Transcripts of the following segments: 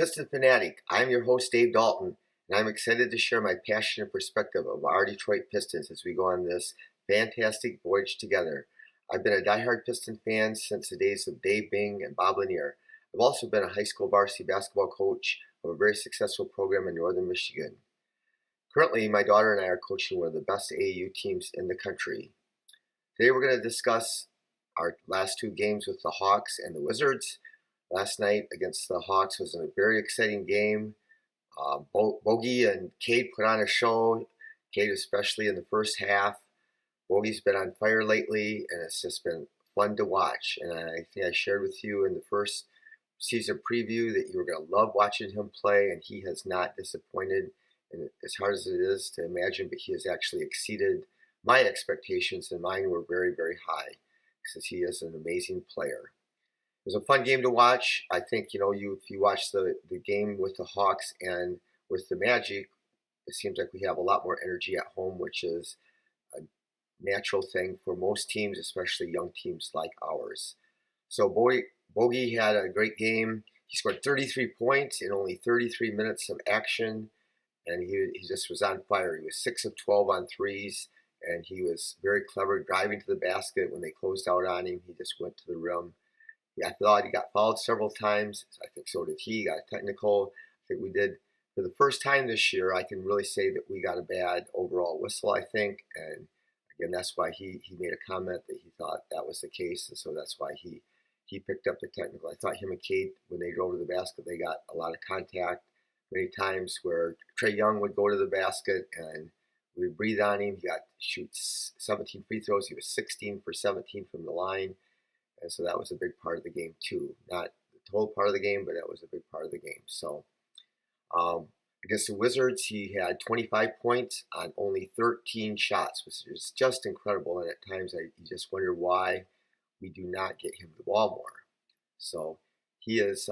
Piston Fanatic. I'm your host, Dave Dalton, and I'm excited to share my passion and perspective of our Detroit Pistons as we go on this fantastic voyage together. I've been a diehard Piston fan since the days of Dave Bing and Bob Lanier. I've also been a high school varsity basketball coach of a very successful program in northern Michigan. Currently, my daughter and I are coaching one of the best AAU teams in the country. Today we're going to discuss our last two games with the Hawks and the Wizards. Last night against the Hawks was a very exciting game. Bogey and Cade put on a show, Cade especially in the first half. Bogey's been on fire lately, and it's just been fun to watch. And I think I shared with you in the first season preview that you were going to love watching him play, and he has not disappointed. And as hard as it is to imagine, but he has actually exceeded my expectations, and mine were very, very high because he is an amazing player. It was a fun game to watch. I think, if you watch the game with the Hawks and with the Magic, it seems like we have a lot more energy at home, which is a natural thing for most teams, especially young teams like ours. So Bogey had a great game. He scored 33 points in only 33 minutes of action, and he just was on fire. He was 6 of 12 on threes, and he was very clever driving to the basket. When they closed out on him, he just went to the rim. I thought he got fouled several times. I think so did he. Got a technical. I think we did. For the first time this year, I can really say that we got a bad overall whistle, I think. And again, that's why he made a comment that he thought that was the case. And so that's why he picked up the technical. I thought him and Cade, when they drove to the basket, they got a lot of contact. Many times where Trae Young would go to the basket and we would breathe on him. He got to shoot 17 free throws. He was 16 for 17 from the line. And so that was a big part of the game too. Not the total part of the game, but that was a big part of the game. So against the Wizards, he had 25 points on only 13 shots, which is just incredible. And at times you just wonder why we do not get him the ball more. So he has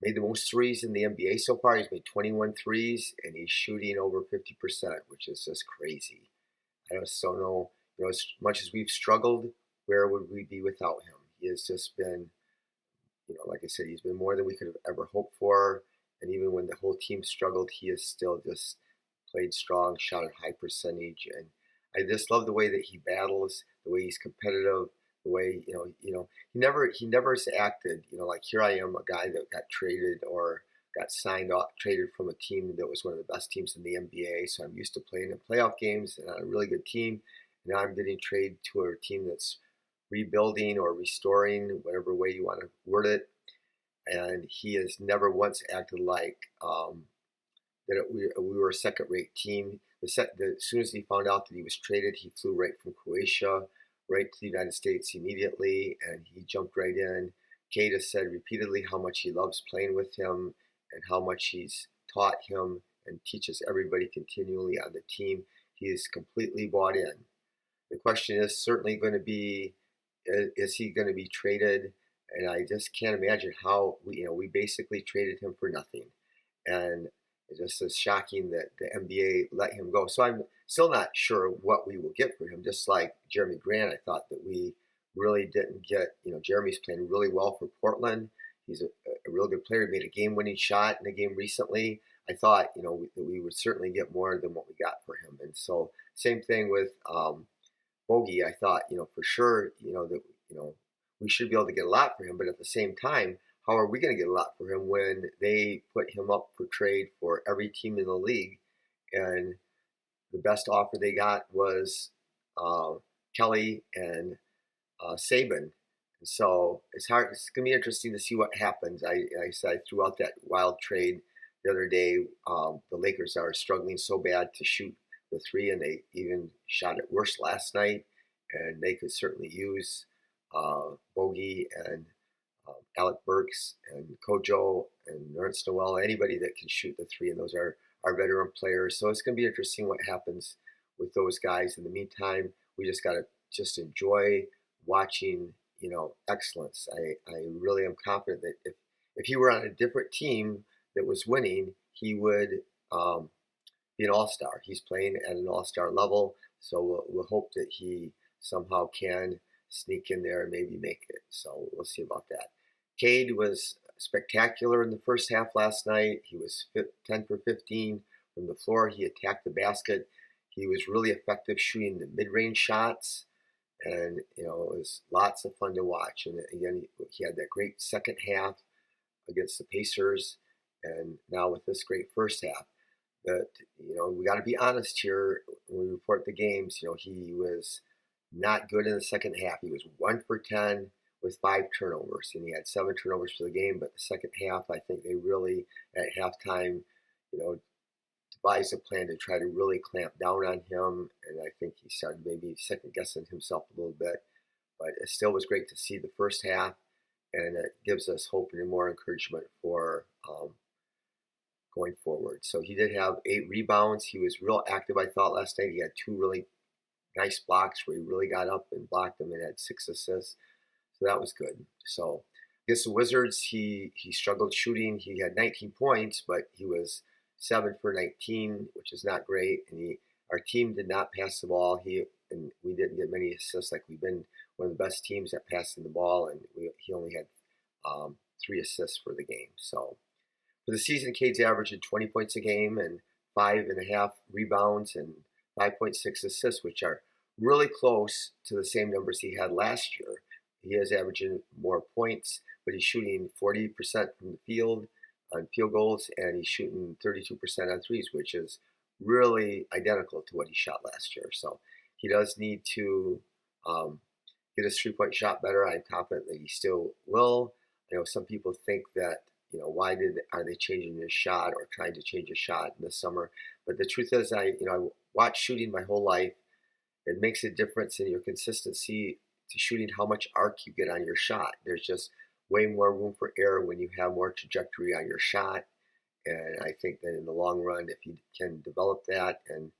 made the most threes in the NBA so far. He's made 21 threes, and he's shooting over 50%, which is just crazy. I just don't know, as much as we've struggled, where would we be without him? He has just been, like I said, he's been more than we could have ever hoped for. And even when the whole team struggled, he has still just played strong, shot at high percentage. And I just love the way that he battles, the way he's competitive, the way, he never has acted, like here I am, a guy that got traded or got signed off, traded from a team that was one of the best teams in the NBA. So I'm used to playing in playoff games and on a really good team. And now I'm getting traded to a team that's rebuilding or restoring, whatever way you want to word it. And he has never once acted like that we were a second-rate team. As soon as he found out that he was traded, he flew right from Croatia right to the United States immediately, and he jumped right in. Cade has said repeatedly how much he loves playing with him and how much he's taught him and teaches everybody continually on the team. He is completely bought in. The question is certainly going to be, is he going to be traded? And I just can't imagine how we basically traded him for nothing. And it's just as shocking that the NBA let him go. So I'm still not sure what we will get for him. Just like Jeremy Grant, I thought that we really didn't get, Jeremy's playing really well for Portland. He's a real good player. He made a game-winning shot in a game recently. I thought, that we would certainly get more than what we got for him. And so same thing with Bogey. I thought, for sure, that, we should be able to get a lot for him. But at the same time, how are we going to get a lot for him when they put him up for trade for every team in the league? And the best offer they got was Kelly and Saban. And so it's hard. It's going to be interesting to see what happens. I threw out that wild trade the other day. The Lakers are struggling so bad to shoot the three, and they even shot it worse last night. And they could certainly use Bogey and Alec Burks and Kojo and Ernst Noel, anybody that can shoot the three, and those are our veteran players. So it's going to be interesting what happens with those guys. In the meantime, we just got to just enjoy watching, excellence. I really am confident that if he were on a different team that was winning, he would be an all-star. He's playing at an all-star level, so we'll hope that he somehow can sneak in there and maybe make it. So we'll see about that. Cade was spectacular in the first half last night. He was 10 for 15 from the floor. He attacked the basket. He was really effective shooting the mid-range shots, and it was lots of fun to watch. And again, he had that great second half against the Pacers, and now with this great first half. But we got to be honest here when we report the games. He was not good in the second half. He was 1 for 10 with 5 turnovers, and he had 7 turnovers for the game. But the second half, I think they really at halftime, devised a plan to try to really clamp down on him, and I think he started maybe second guessing himself a little bit. But it still was great to see the first half, and it gives us hope and more encouragement for going forward. So he did have 8 rebounds. He was real active, I thought, last night. He had 2 really nice blocks where he really got up and blocked them, and had 6 assists. So that was good. So against the Wizards, he struggled shooting. He had 19 points, but he was 7 for 19, which is not great. And our team did not pass the ball. And we didn't get many assists. Like, we've been one of the best teams at passing the ball, and he only had 3 assists for the game. So for the season, Cade's averaging 20 points a game and 5.5 rebounds and 5.6 assists, which are really close to the same numbers he had last year. He is averaging more points, but he's shooting 40% from the field on field goals, and he's shooting 32% on threes, which is really identical to what he shot last year. So he does need to get his 3-point shot better. I'm confident that he still will. Some people think that, why are they changing his shot or trying to change his shot in the summer? But the truth is, I watched shooting my whole life. It makes a difference in your consistency to shooting, how much arc you get on your shot. There's just way more room for error when you have more trajectory on your shot. And I think that in the long run, if he can develop that and,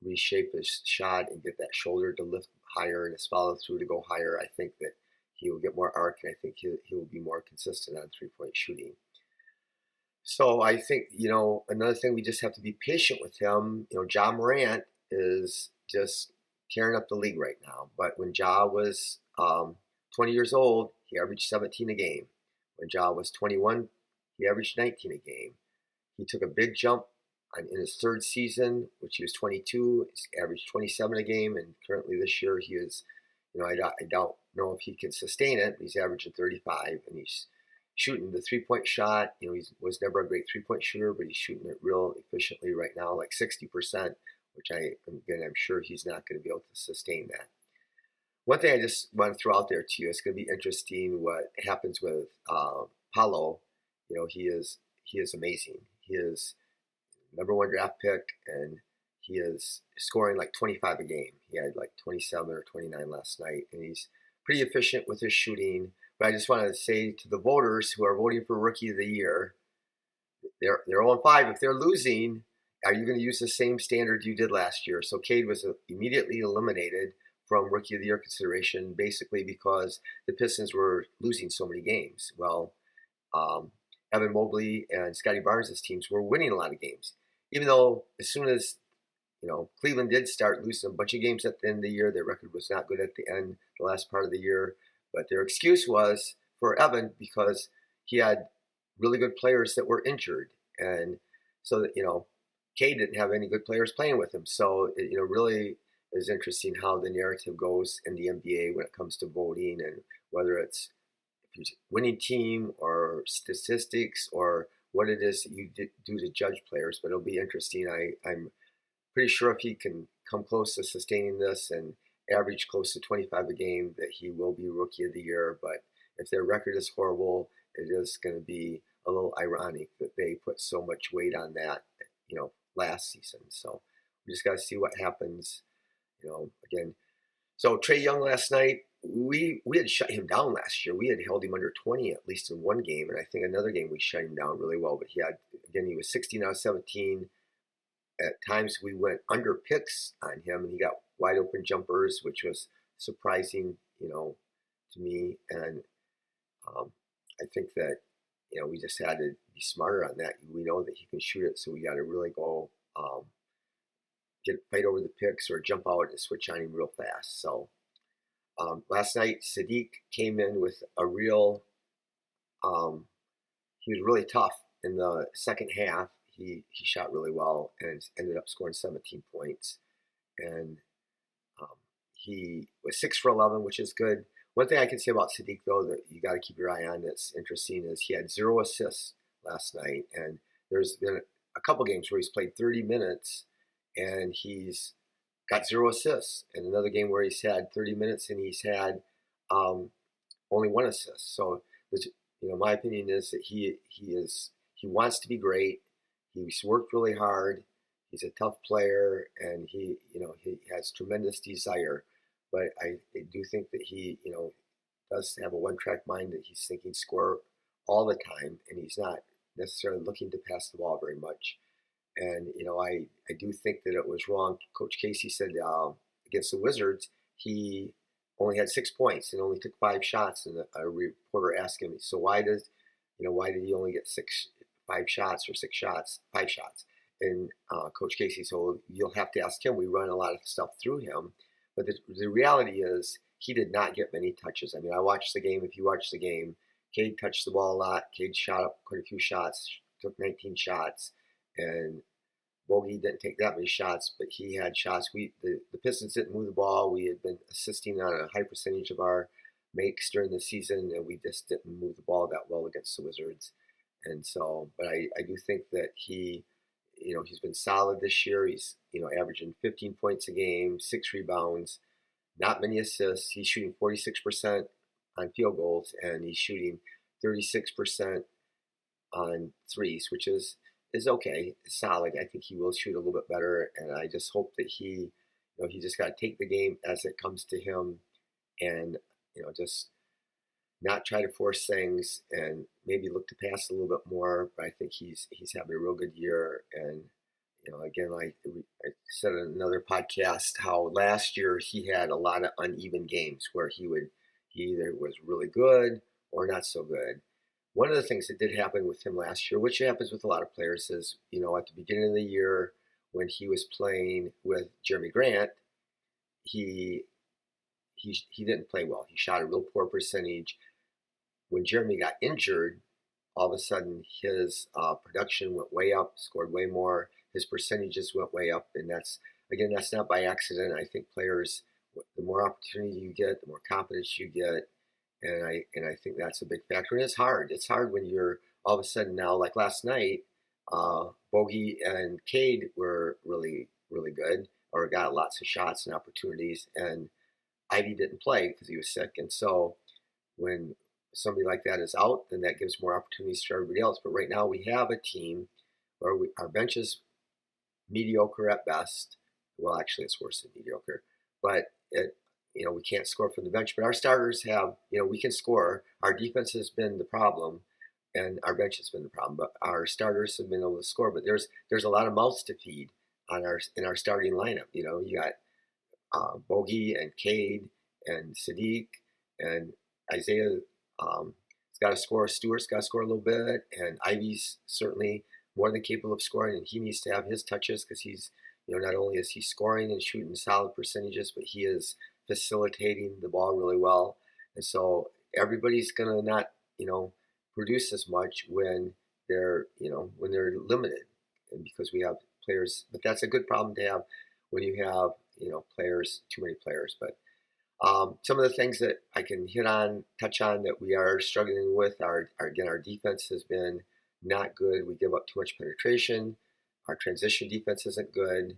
reshape his shot and get that shoulder to lift higher and his follow through to go higher, I think that he will get more arc, and I think he will be more consistent on 3-point shooting. So I think, another thing, we just have to be patient with him. Ja Morant is just tearing up the league right now. But when Ja was 20 years old, he averaged 17 a game. When Ja was 21, he averaged 19 a game. He took a big jump in his 3rd season, which he was 22. He averaged 27 a game, and currently this year he is, I don't know if he can sustain it, but he's averaging 35, and he's shooting the 3-point shot. He was never a great 3-point shooter, but he's shooting it real efficiently right now, like 60%, which I'm sure he's not going to be able to sustain that. One thing I just want to throw out there to you, it's going to be interesting what happens with Paolo. He is amazing. He is #1 draft pick, and he is scoring like 25 a game. He had like 27 or 29 last night, and he's pretty efficient with his shooting. But I just want to say to the voters who are voting for Rookie of the Year, they're 0-5. If they're losing, are you going to use the same standard you did last year? So Cade was immediately eliminated from Rookie of the Year consideration, basically because the Pistons were losing so many games. Well, Evan Mobley and Scotty Barnes' teams were winning a lot of games. Even though as soon as Cleveland did start losing a bunch of games at the end of the year, their record was not good at the end, the last part of the year. But their excuse was for Evan because he had really good players that were injured. And so that, Cade didn't have any good players playing with him. So it, really is interesting how the narrative goes in the NBA when it comes to voting, and whether it's winning team or statistics or what it is that you do to judge players. But it'll be interesting. I'm pretty sure if he can come close to sustaining this and average close to 25 a game, that he will be Rookie of the Year. But if their record is horrible, it is going to be a little ironic that they put so much weight on that, last season. So we just got to see what happens, again. So Trae Young last night, we had shut him down last year. We had held him under 20 at least in one game, and I think another game we shut him down really well. But he was 16 out of 17. At times we went under picks on him, and he got wide open jumpers, which was surprising, to me. And I think that, we just had to be smarter on that. We know that he can shoot it, so we got to really go fight over the picks or jump out and switch on him real fast. So last night, Sadiq came in with a real he was really tough in the second half. He shot really well and ended up scoring 17 points. And um, he was 6 for 11, which is good. One thing I can say about Sadiq, though, that you got to keep your eye on that's interesting is he had 0 assists last night. And there's been a couple games where he's played 30 minutes and he's got 0 assists. And another game where he's had 30 minutes and he's had only 1 assist. So, my opinion is that he wants to be great. He's worked really hard. He's a tough player, and he has tremendous desire. But I do think that he does have a one-track mind that he's thinking score all the time, and he's not necessarily looking to pass the ball very much. And I do think that it was wrong. Coach Casey said against the Wizards he only had 6 points and only took 5 shots. And a reporter asked him, so why did he only get 5 shots or 6 shots, 5 shots? And Coach Casey said, well, you'll have to ask him. We run a lot of stuff through him. But the reality is he did not get many touches. I mean, I watched the game. If you watch the game, Cade touched the ball a lot. Cade shot up quite a few shots, took 19 shots. And Bogey didn't take that many shots, but he had shots. The Pistons didn't move the ball. We had been assisting on a high percentage of our makes during the season, and we just didn't move the ball that well against the Wizards. And so, but I do think that he's been solid this year. He's, averaging 15 points a game, 6 rebounds, not many assists. He's shooting 46% on field goals, and he's shooting 36% on threes, which is okay, solid. I think he will shoot a little bit better, and I just hope that he just got to take the game as it comes to him, and just not try to force things, and maybe look to pass a little bit more. But I think he's having a real good year, and again, I said in another podcast how last year he had a lot of uneven games where he either was really good or not so good. One of the things that did happen with him last year, which happens with a lot of players, is, at the beginning of the year when he was playing with Jeremy Grant, he didn't play well. He shot a real poor percentage. When Jeremy got injured, all of a sudden his production went way up, scored way more. His percentages went way up, and that's not by accident. I think players, the more opportunity you get, the more confidence you get. And I think that's a big factor. And it's hard. It's hard when you're all of a sudden now, like last night, Bogey and Cade were really, really good, or got lots of shots and opportunities. And Ivy didn't play because he was sick. And so when somebody like that is out, then that gives more opportunities to everybody else. But right now we have a team where our bench is mediocre at best. Well, actually, it's worse than mediocre. But we can't score from the bench, but our starters have, we can score. Our defense has been the problem, and our bench has been the problem. But our starters have been able to score. But there's a lot of mouths to feed in our starting lineup. You got Bogey and Cade and Sadiq and Isaiah. He's got to score. Stewart's got to score a little bit, and Ivy's certainly more than capable of scoring, and he needs to have his touches because he's, not only is he scoring and shooting solid percentages, but he is facilitating the ball really well. And so everybody's gonna not, produce as much when they're limited, and because we have players. But that's a good problem to have when you have, too many players. But some of the things that I can touch on that we are struggling with are again, our defense has been not good. We give up too much penetration. Our transition defense isn't good.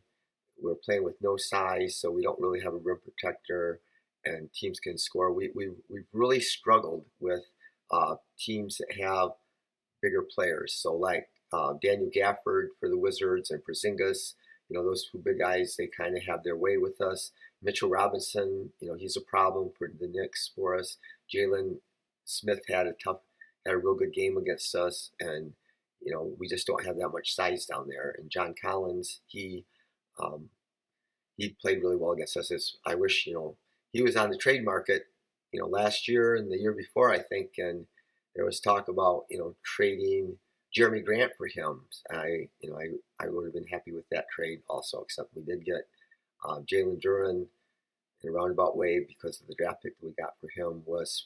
We're playing with no size, so we don't really have a rim protector, and teams can score. We've really struggled with teams that have bigger players. So like Daniel Gafford for the Wizards and Porzingis, those two big guys, they kind of have their way with us. Mitchell Robinson, he's a problem for the Knicks for us. Jalen Smith had a real good game against us, and we just don't have that much size down there. And John Collins, he played really well against us. I wish he was on the trade market last year and the year before, I think, and there was talk about trading Jeremy Grant for him. I would have been happy with that trade also, except we did get Jalen Duren in a roundabout way because of the draft pick that we got for him was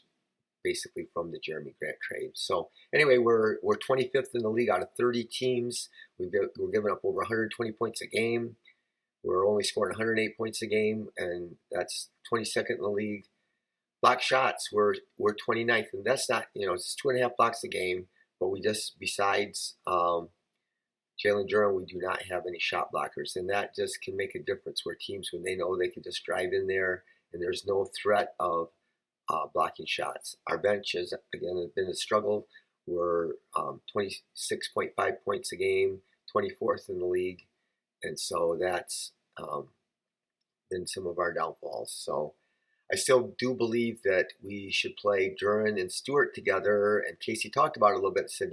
basically from the Jeremy Grant trade. So anyway, we're 25th in the league out of 30 teams. We're giving up over 120 points a game. We're only scoring 108 points a game, and that's 22nd in the league. Block shots, we're 29th, and that's not, it's 2.5 blocks a game, but we just, besides Jalen Duren, we do not have any shot blockers, and that just can make a difference where teams, when they know they can just drive in there and there's no threat of blocking shots. Our bench has, again, been a struggle. We're 26.5 points a game, 24th in the league, and so that's been some of our downfalls. So I still do believe that we should play Duren and Stewart together, and Casey talked about it a little bit, said,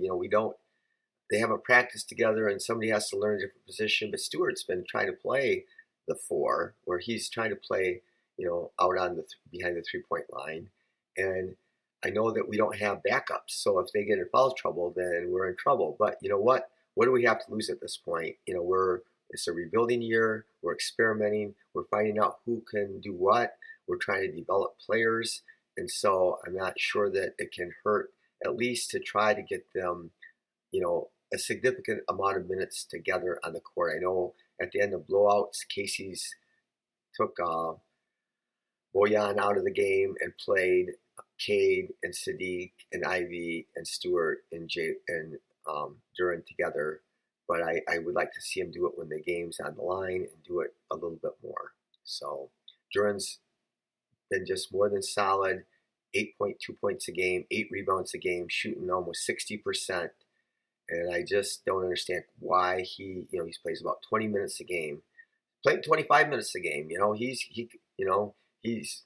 they haven't practiced together and somebody has to learn a different position, but Stewart's been trying to play the 4, where he's trying to play, out on the behind the 3-point line. And I know that we don't have backups, so if they get in foul trouble, then we're in trouble. But you know what? What do we have to lose at this point? It's a rebuilding year. We're experimenting. We're finding out who can do what. We're trying to develop players. And so I'm not sure that it can hurt, at least to try to get them, a significant amount of minutes together on the court. I know at the end of blowouts, Casey's took Boyan out of the game and played Cade and Sadiq and Ivy and Stewart and Duren together. But I would like to see him do it when the game's on the line and do it a little bit more. So Duren's been just more than solid, 8.2 points a game, 8 rebounds a game, shooting almost 60%. And I just don't understand why he plays about 20 minutes a game, played 25 minutes a game. He's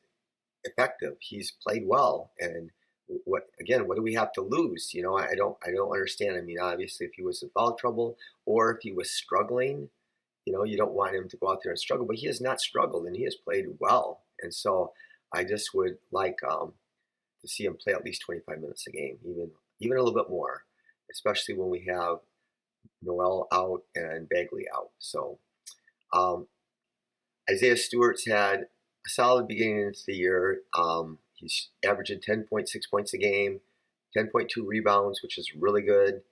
effective. He's played well. And what do we have to lose? I don't understand. I mean, obviously, if he was in foul trouble or if he was struggling, you don't want him to go out there and struggle. But he has not struggled, and he has played well. And so I just would like to see him play at least 25 minutes a game, even a little bit more, especially when we have Noel out and Bagley out. So Isaiah Stewart's had a solid beginning into the year. He's averaging 10.6 points a game, 10.2 rebounds, which is really good.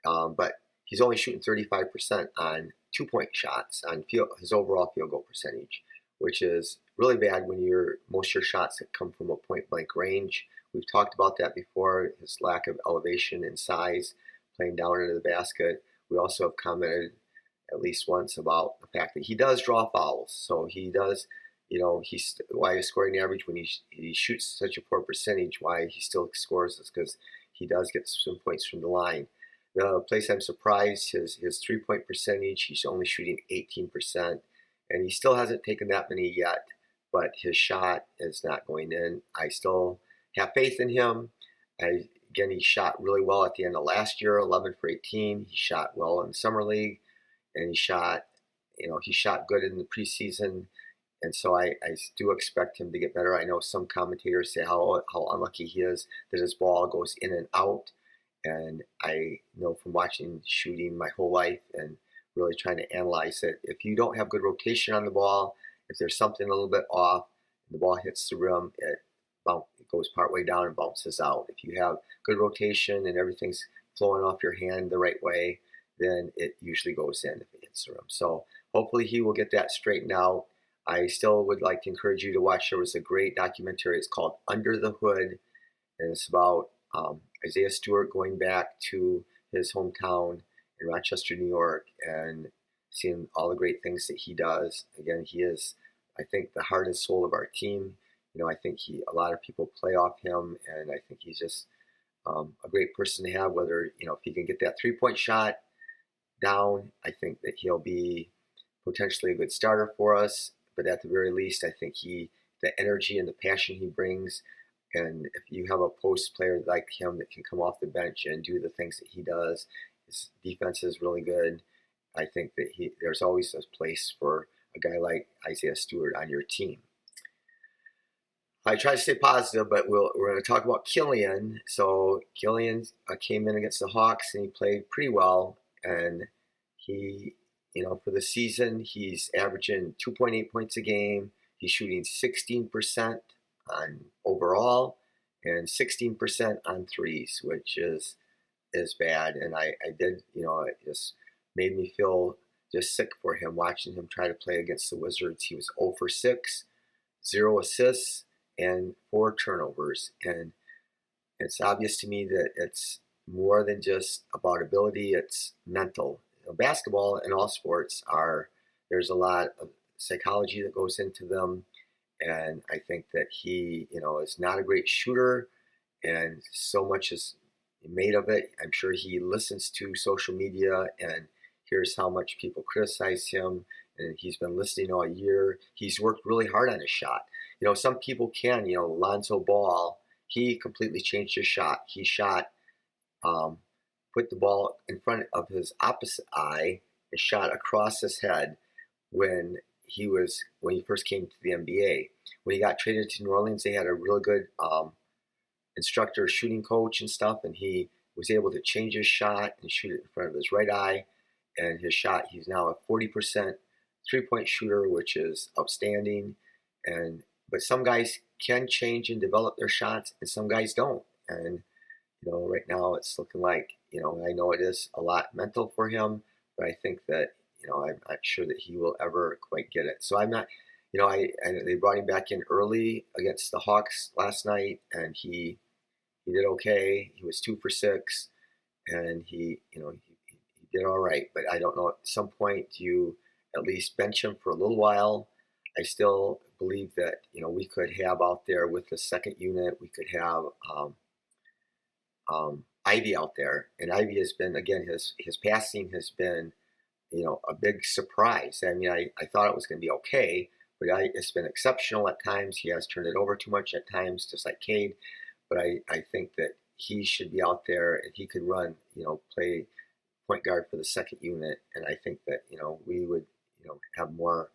But he's only shooting 35% on 2-point shots on his overall field goal percentage, which is really bad when most of your shots that come from a point-blank range. We've talked about that before, his lack of elevation and size, playing down into the basket. We also have commented at least once about the fact that he does draw fouls. So he does, he's why his scoring average when he shoots such a poor percentage, why he still scores is because he does get some points from the line. The place I'm surprised, his 3-point percentage, he's only shooting 18%, and he still hasn't taken that many yet, but his shot is not going in. I still have faith in him. Again, he shot really well at the end of last year, 11 for 18. He shot well in the summer league, and he shot good in the preseason. And so I do expect him to get better. I know some commentators say how unlucky he is that his ball goes in and out. And I know from watching shooting my whole life and really trying to analyze it, if you don't have good rotation on the ball, if there's something a little bit off, and the ball hits the rim, it goes partway down and bounces out. If you have good rotation and everything's flowing off your hand the right way, then it usually goes in if it hits the rim. So hopefully he will get that straightened out. I still would like to encourage you to watch. There was a great documentary. It's called Under the Hood, and it's about Isaiah Stewart going back to his hometown in Rochester, New York, and seeing all the great things that he does. Again, he is, I think, the heart and soul of our team. I think a lot of people play off him, and I think he's just a great person to have. Whether if he can get that 3-point shot down, I think that he'll be potentially a good starter for us. But at the very least, I think the energy and the passion he brings, and if you have a post player like him that can come off the bench and do the things that he does, his defense is really good. I think that there's always a place for a guy like Isaiah Stewart on your team. I try to stay positive, but we're going to talk about Killian. So Killian came in against the Hawks and he played pretty well. And he, for the season, he's averaging 2.8 points a game. He's shooting 16% on overall, and 16% on threes, which is bad. And I did, it just made me feel just sick for him watching him try to play against the Wizards. He was 0 for 6, 0 assists, and 4 turnovers. And it's obvious to me that it's more than just about ability, it's mental. Basketball and all sports there's a lot of psychology that goes into them. And I think that he, is not a great shooter, and so much is made of it. I'm sure he listens to social media and hears how much people criticize him, and he's been listening all year. He's worked really hard on his shot. Some people can, Lonzo Ball, he completely changed his shot. He shot, put the ball in front of his opposite eye and shot across his head when he first came to the NBA. When he got traded to New Orleans, they had a really good instructor, shooting coach and stuff, and he was able to change his shot and shoot it in front of his right eye. And his shot, he's now a 40% three-point shooter, which is outstanding. But some guys can change and develop their shots, and some guys don't. And right now it's looking like, I know it is a lot mental for him, but I think that, I'm not sure that he will ever quite get it. So I'm not, they brought him back in early against the Hawks last night, and he did okay. He was 2 for 6, and he did all right. But I don't know, at some point you at least bench him for a little while. I still believe that, we could have out there with the second unit, we could have Ivy out there. And Ivy has been, again, his passing has been, a big surprise. I mean, I thought it was going to be okay, but it's been exceptional at times. He has turned it over too much at times, just like Cade. But I think that he should be out there, and he could run, play point guard for the second unit. And I think that, we would, have more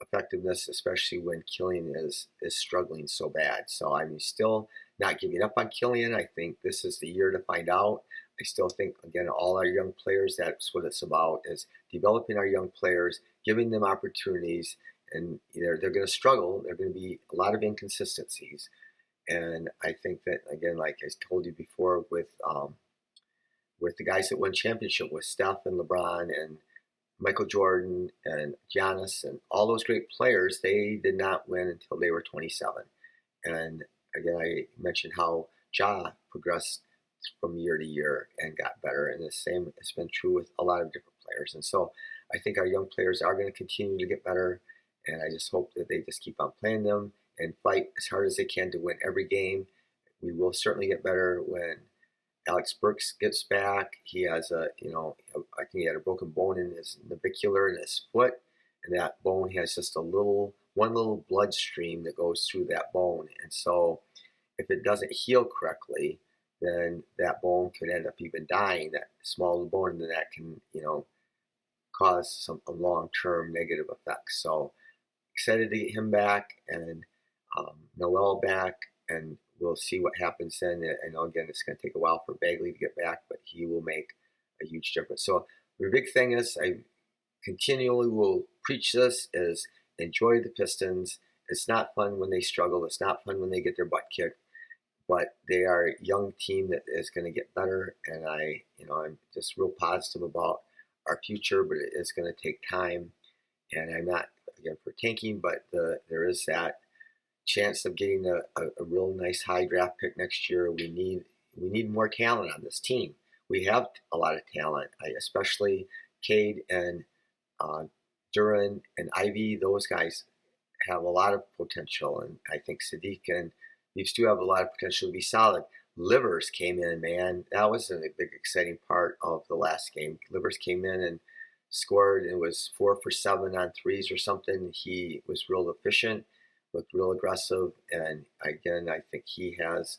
effectiveness, especially when Killian is struggling so bad. So I'm still not giving up on Killian. I think this is the year to find out. I still think, again, all our young players, that's what it's about, is developing our young players, giving them opportunities, and they're going to struggle. There are going to be a lot of inconsistencies. And I think that, again, like I told you before, with the guys that won championship, with Steph and LeBron and Michael Jordan and Giannis and all those great players, they did not win until they were 27. And again, I mentioned how Ja progressed from year to year and got better, and the same has been true with a lot of different players. And so I think our young players are going to continue to get better, and I just hope that they just keep on playing them and fight as hard as they can to win every game. We will certainly get better when Alex Burks gets back. He has I think he had a broken bone in his navicular in his foot, and that bone has just one little bloodstream that goes through that bone. And so if it doesn't heal correctly, then that bone could end up even dying, that small bone, and then that can, cause some long-term negative effects. So excited to get him back, and Noel back, and we'll see what happens then. I know, again, it's going to take a while for Bagley to get back, but he will make a huge difference. So the big thing is, I continually will preach this, is enjoy the Pistons. It's not fun when they struggle. It's not fun when they get their butt kicked. But they are a young team that is going to get better, and I'm just real positive about our future. But it is going to take time, and I'm not, again, for tanking, but there is that chance of getting a real nice high draft pick next year. We need more talent on this team. We have a lot of talent, especially Cade and Duran and Ivy. Those guys have a lot of potential, and I think Sadiq and these two have a lot of potential to be solid. Livers came in, man. That was a big, exciting part of the last game. Livers came in and scored. It was 4 for 7 on threes or something. He was real efficient, looked real aggressive, and again, I think he has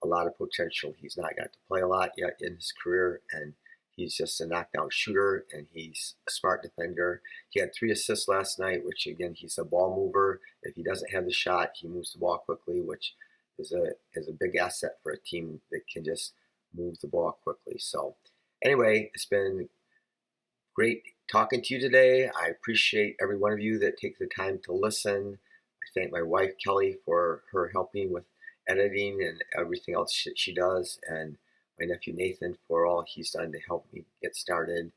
a lot of potential. He's not got to play a lot yet in his career, and he's just a knockdown shooter, and he's a smart defender. He had 3 assists last night, which, again, he's a ball mover. If he doesn't have the shot, he moves the ball quickly, which is a big asset for a team that can just move the ball quickly. So anyway, it's been great talking to you today. I appreciate every one of you that take the time to listen. I thank my wife, Kelly, for her helping with editing and everything else she does, and my nephew Nathan for all he's done to help me get started.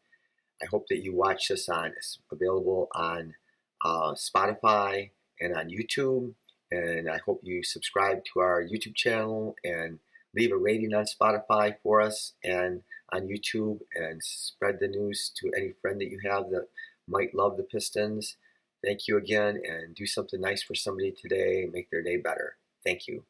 I hope that you watch this on. It's available on Spotify and on YouTube. And I hope you subscribe to our YouTube channel and leave a rating on Spotify for us and on YouTube, and spread the news to any friend that you have that might love the Pistons. Thank you again, and do something nice for somebody today and make their day better. Thank you.